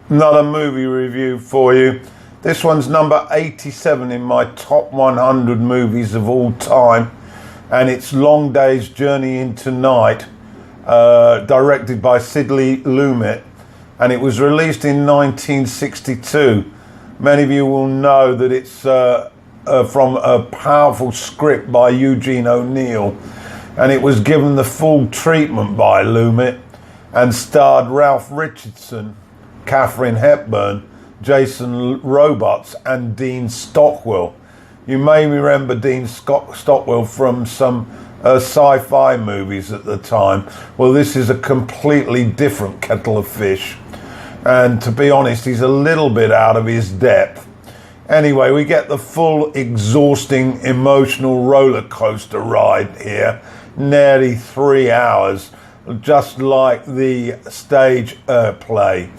Another movie review for you. This one's number 87 in my top 100 movies of all time, and it's Long Day's Journey into Night, directed by Sidney Lumet, and it was released in 1962. Many of you will know that it's from a powerful script by Eugene O'Neil, and it was given the full treatment by Lumet and starred Ralph Richardson, Katharine Hepburn, Jason Robards and Dean Stockwell. You may remember Dean Stockwell from some sci-fi movies at the time. Well, this is a completely different kettle of fish, and to be honest, he's a little bit out of his depth. Anyway, we get the full exhausting emotional roller coaster ride here, nearly 3 hours, just like the stage play.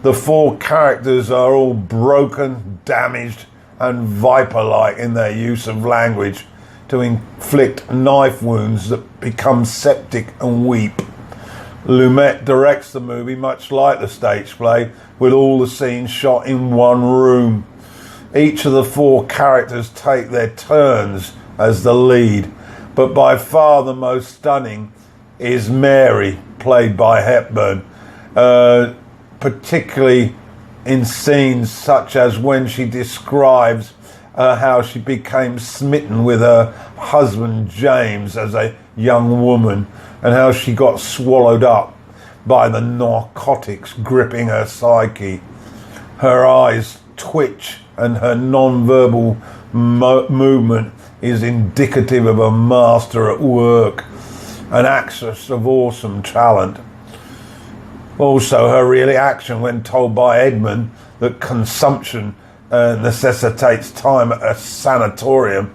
The four characters are all broken, damaged, and viper-like in their use of language to inflict knife wounds that become septic and weep. Lumet directs the movie much like the stage play, with all the scenes shot in one room. Each of the four characters take their turns as the lead, but by far the most stunning is Mary, played by Hepburn, particularly in scenes such as when she describes how she became smitten with her husband James as a young woman, and how she got swallowed up by the narcotics gripping her psyche. Her eyes twitch and her non-verbal movement is indicative of a master at work, an actress of awesome talent. Also, her reaction when told by Edmund that consumption necessitates time at a sanatorium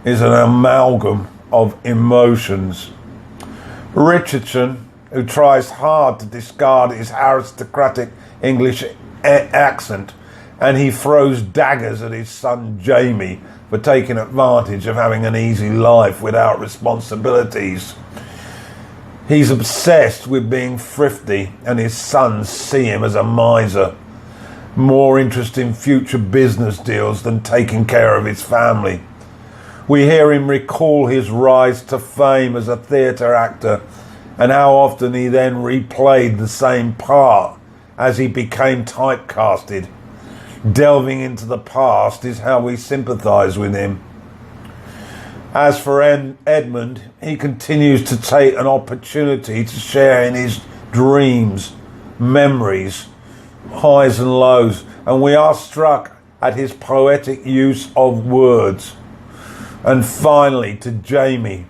is an amalgam of emotions. Richardson, who tries hard to discard his aristocratic English accent, and he throws daggers at his son Jamie for taking advantage of having an easy life without responsibilities. He's obsessed with being thrifty, and his sons see him as a miser, more interested in future business deals than taking care of his family. We hear him recall his rise to fame as a theatre actor, and how often he then replayed the same part as he became typecasted. Delving into the past is how we sympathise with him. As for Edmund, he continues to take an opportunity to share in his dreams, memories, highs and lows, and we are struck at his poetic use of words. And finally, to Jamie,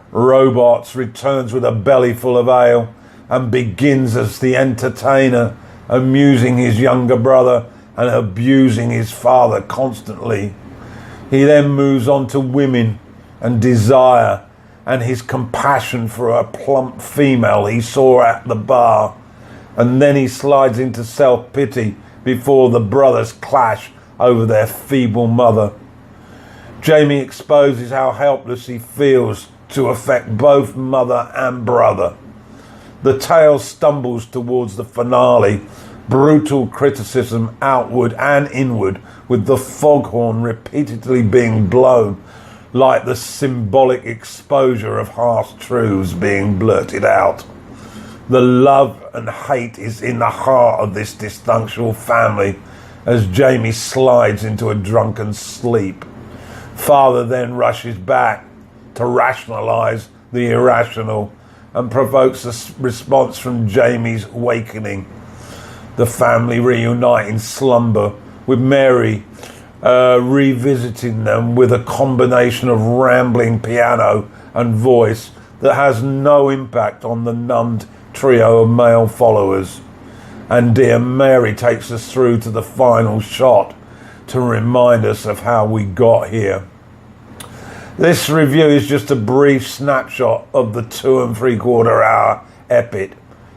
Robards returns with a belly full of ale and begins as the entertainer, amusing his younger brother and abusing his father constantly. He then moves on to women and desire, and his compassion for a plump female he saw at the bar, and then he slides into self-pity before the brothers clash over their feeble mother. Jamie exposes how helpless he feels to affect both mother and brother. The tale stumbles towards the finale, brutal criticism outward and inward, with the foghorn repeatedly being blown, like the symbolic exposure of harsh truths being blurted out. The love and hate is in the heart of this dysfunctional family as Jamie slides into a drunken sleep. Father then rushes back to rationalise the irrational and provokes a response from Jamie's awakening. The family reunite in slumber, with Mary revisiting them with a combination of rambling piano and voice that has no impact on the numbed trio of male followers. And dear Mary takes us through to the final shot to remind us of how we got here. This review is just a brief snapshot of the 2 3/4 hour epic.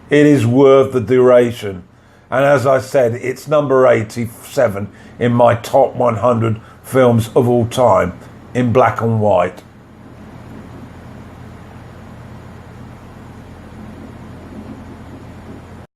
It is worth the duration. And as I said, it's number 87 in my top 100 films of all time in black and white.